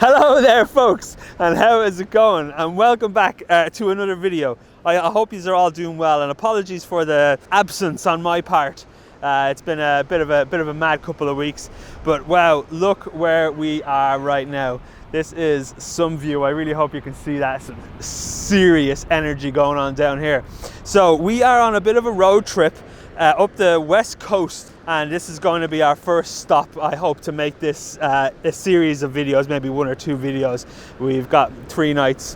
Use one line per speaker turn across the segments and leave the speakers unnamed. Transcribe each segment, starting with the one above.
Hello there folks, and how is it going? And welcome back to another video. I hope you are all doing well, and apologies for the absence on my part. It's been a bit of a mad couple of weeks, but wow, look where we are right now. This is some view. I really hope you can see that. Some serious energy going on down here. So we are on a bit of a road trip up the west coast, and this is going to be our first stop. I hope to make this a series of videos, maybe one or two videos. We've got 3 nights,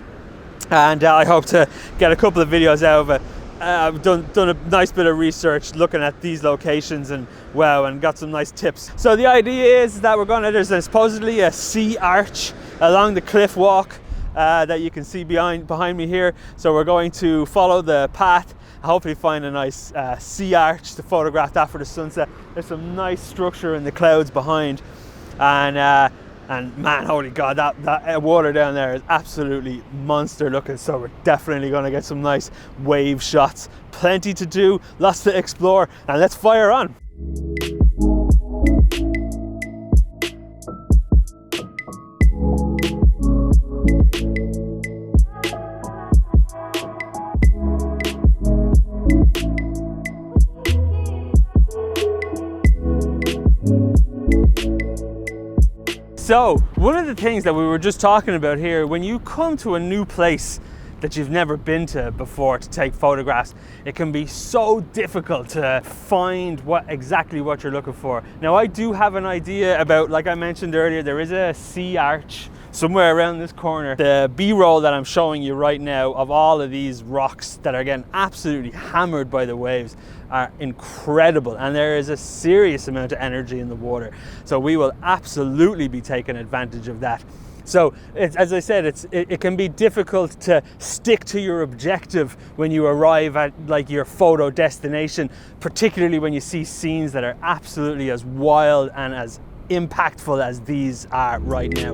and I hope to get a couple of videos out of it. I've done a nice bit of research looking at these locations, and wow, and got some nice tips. So the idea is that there's supposedly a sea arch along the cliff walk that you can see behind me here. So we're going to follow the path, hopefully find a nice sea arch to photograph that for the sunset. There's some nice structure in the clouds behind, and man, holy God, that water down there is absolutely monster looking. So we're definitely going to get some nice wave shots. Plenty to do, lots to explore, and let's fire on. So, one of the things that we were just talking about here, when you come to a new place that you've never been to before to take photographs, it can be so difficult to find exactly what you're looking for. Now, I do have an idea about, like I mentioned earlier, there is a sea arch somewhere around this corner. The B-roll that I'm showing you right now of all of these rocks that are getting absolutely hammered by the waves are incredible, and there is a serious amount of energy in the water. So we will absolutely be taking advantage of that. So as I said, it can be difficult to stick to your objective when you arrive at like your photo destination, particularly when you see scenes that are absolutely as wild and as impactful as these are right now.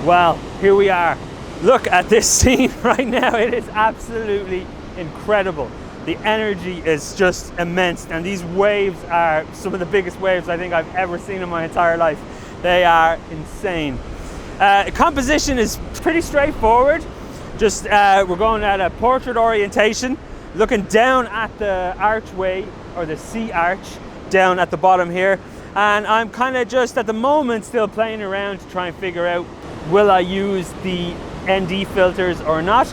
Well, here we are. Look at this scene right now. It is absolutely incredible. The energy is just immense, and these waves are some of the biggest waves I think I've ever seen in my entire life. They are insane. Composition is pretty straightforward. Just we're going at a portrait orientation, looking down at the archway, or the sea arch down at the bottom here, and I'm kind of just at the moment still playing around to try and figure out, will I use the ND filters or not?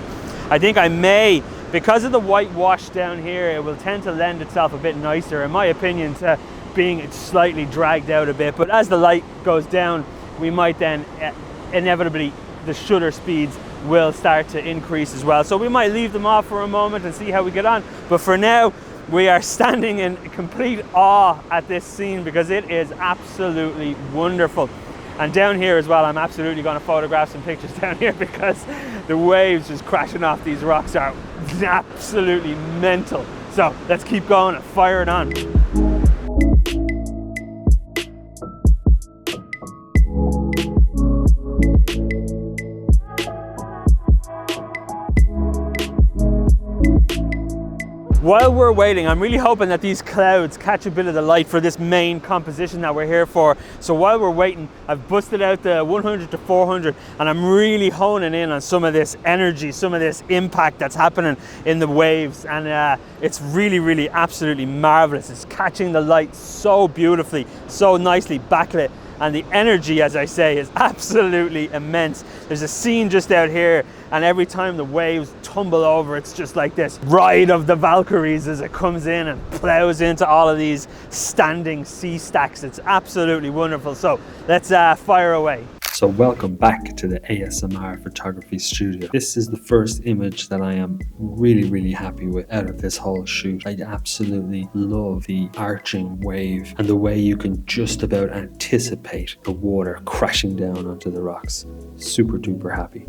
I think I may. Because of the white wash down here, it will tend to lend itself a bit nicer, in my opinion, to being slightly dragged out a bit. But as the light goes down, we might then inevitably, the shutter speeds will start to increase as well. So we might leave them off for a moment and see how we get on. But for now, we are standing in complete awe at this scene because it is absolutely wonderful. And down here as well, I'm absolutely going to photograph some pictures down here because the waves just crashing off these rocks are absolutely mental. So let's keep going and fire it on. While we're waiting, I'm really hoping that these clouds catch a bit of the light for this main composition that we're here for. So while we're waiting, I've busted out the 100 to 400, and I'm really honing in on some of this energy, some of this impact that's happening in the waves, and it's really, really absolutely marvelous. It's catching the light so beautifully, so nicely backlit, and the energy, as I say, is absolutely immense. There's a scene just out here, and every time the waves tumble over, it's just like this ride of the Valkyries as it comes in and plows into all of these standing sea stacks. It's absolutely wonderful. So let's fire away.
So welcome back to the ASMR photography studio. This is the first image that I am really happy with out of this whole shoot. I absolutely love the arching wave and the way you can just about anticipate the water crashing down onto the rocks. Super duper happy.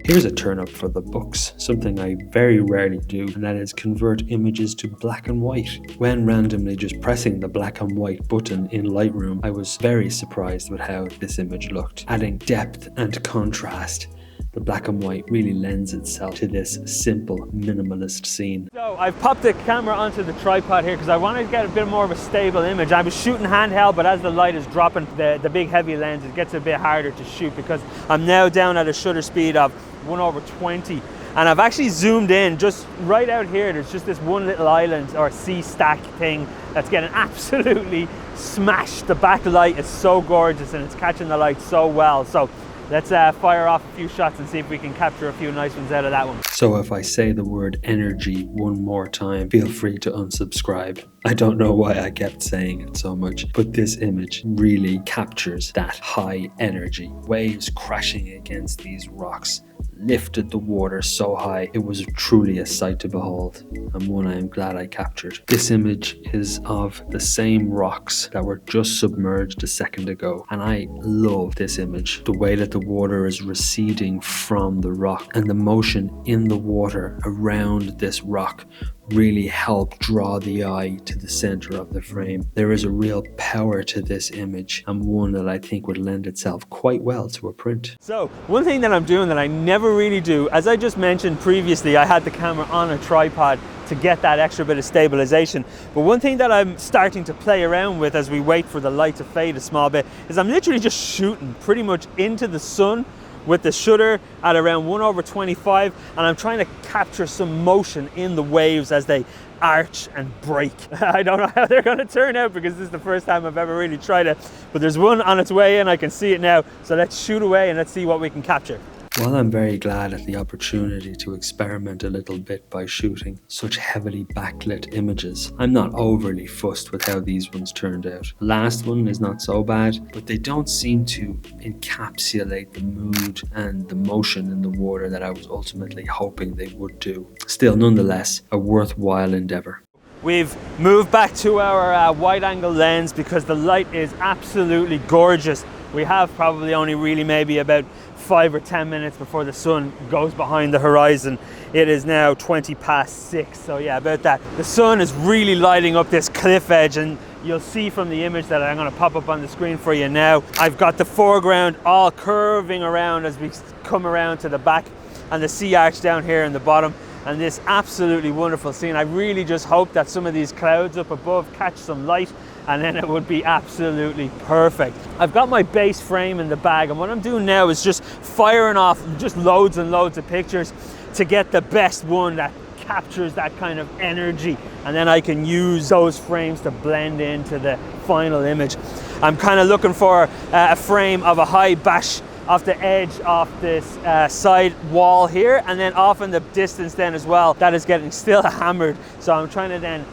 Here's a turn up for the books, something I very rarely do, and that is convert images to black and white. When randomly just pressing the black and white button in Lightroom, I was very surprised with how this image looked, adding depth and contrast. The black and white really lends itself to this simple, minimalist scene.
So I've popped the camera onto the tripod here because I wanted to get a bit more of a stable image. I was shooting handheld, but as the light is dropping, the big heavy lens, it gets a bit harder to shoot because I'm now down at a shutter speed of 1/20. And I've actually zoomed in just right out here. There's just this one little island or sea stack thing that's getting absolutely smashed. The backlight is so gorgeous and it's catching the light so well. So let's fire off a few shots and see if we can capture a few nice ones out of that one.
So if I say the word energy one more time, feel free to unsubscribe. I don't know why I kept saying it so much, but this image really captures that high energy. Waves crashing against these rocks lifted the water so high, it was truly a sight to behold, and one I am glad I captured. This image is of the same rocks that were just submerged a second ago, and I love this image. The way that the water is receding from the rock and the motion in the water around this rock really help draw the eye to the center of the frame. There is a real power to this image, and one that I think would lend itself quite well to a print.
So one thing that I'm doing that I never really do, as I just mentioned previously, I had the camera on a tripod to get that extra bit of stabilization. But one thing that I'm starting to play around with as we wait for the light to fade a small bit is I'm literally just shooting pretty much into the sun with the shutter at around 1/25, and I'm trying to capture some motion in the waves as they arch and break. I don't know how they're going to turn out because this is the first time I've ever really tried it, but there's one on its way in, I can see it now. So let's shoot away and let's see what we can capture.
Well, I'm very glad at the opportunity to experiment a little bit by shooting such heavily backlit images. I'm not overly fussed with how these ones turned out. The last one is not so bad, but they don't seem to encapsulate the mood and the motion in the water that I was ultimately hoping they would do. Still, nonetheless, a worthwhile endeavor.
We've moved back to our wide angle lens because the light is absolutely gorgeous. We have probably only really maybe about 5 or 10 minutes before the sun goes behind the horizon. It is now 6:20, so yeah, about that. The sun is really lighting up this cliff edge, and you'll see from the image that I'm going to pop up on the screen for you now. I've got the foreground all curving around as we come around to the back, and the sea arch down here in the bottom, and this absolutely wonderful scene. I really just hope that some of these clouds up above catch some light, and then it would be absolutely perfect. I've got my base frame in the bag, and what I'm doing now is just firing off just loads and loads of pictures to get the best one that captures that kind of energy, and then I can use those frames to blend into the final image. I'm kind of looking for a frame of a high bash off the edge of this side wall here, and then off in the distance then as well, that is getting still hammered. So I'm trying to then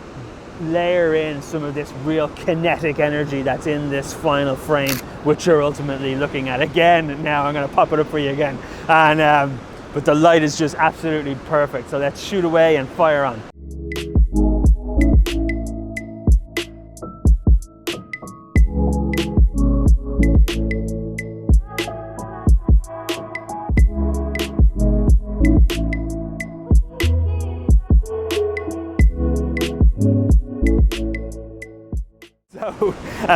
layer in some of this real kinetic energy that's in this final frame, which you're ultimately looking at again. Now I'm going to pop it up for you again, and but the light is just absolutely perfect. So let's shoot away and fire on. So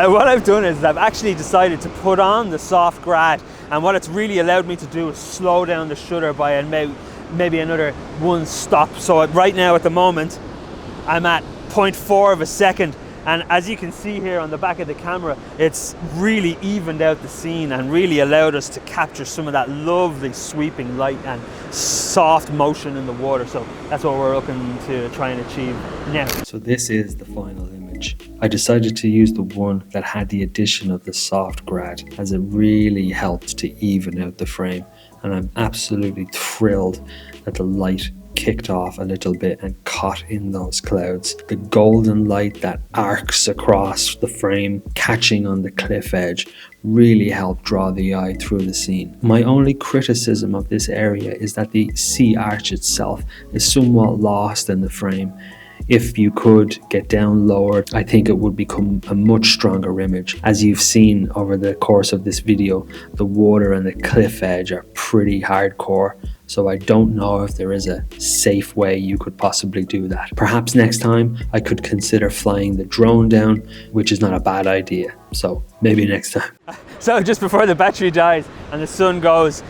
what I've done is I've actually decided to put on the soft grad, and what it's really allowed me to do is slow down the shutter by maybe another 1 stop. So right now at the moment I'm at 0.4 of a second, and as you can see here on the back of the camera, it's really evened out the scene and really allowed us to capture some of that lovely sweeping light and soft motion in the water. So that's what we're looking to try and achieve now.
So this is the final image. I decided to use the one that had the addition of the soft grad, as it really helped to even out the frame, and I'm absolutely thrilled that the light kicked off a little bit and caught in those clouds. The golden light that arcs across the frame, catching on the cliff edge, really helped draw the eye through the scene. My only criticism of this area is that the sea arch itself is somewhat lost in the frame. If you could get down lower, I think it would become a much stronger image. As you've seen over the course of this video, the water and the cliff edge are pretty hardcore, so I don't know if there is a safe way you could possibly do that. Perhaps next time I could consider flying the drone down, which is not a bad idea, so maybe next time.
So just before the battery dies and the sun goes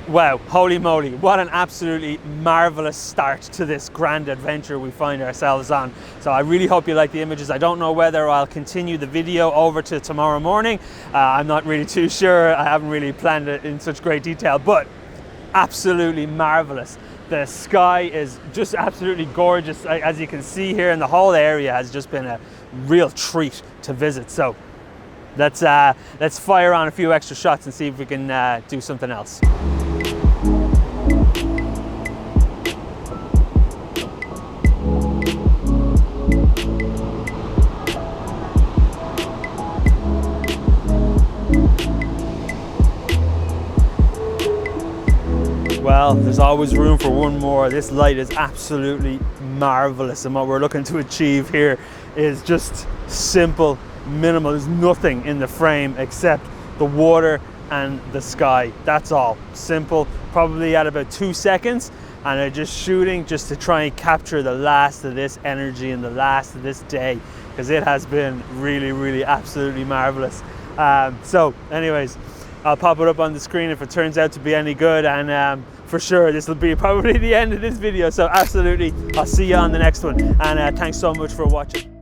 Wow, holy moly, what an absolutely marvelous start to this grand adventure we find ourselves on. So I really hope you like the images. I don't know whether I'll continue the video over to tomorrow morning. I'm not really too sure. I haven't really planned it in such great detail, but absolutely marvelous. The sky is just absolutely gorgeous. As you can see here, and the whole area has just been a real treat to visit. So let's fire on a few extra shots and see if we can do something else. Well, there's always room for one more. This light is absolutely marvelous, and what we're looking to achieve here is just simple, minimal. There's nothing in the frame except the water and the sky. That's all. Simple, probably at about 2 seconds, and I'm just shooting just to try and capture the last of this energy and the last of this day, because it has been really, really absolutely marvelous. So anyways, I'll pop it up on the screen if it turns out to be any good, and for sure this will be probably the end of this video. So absolutely, I'll see you on the next one, and thanks so much for watching.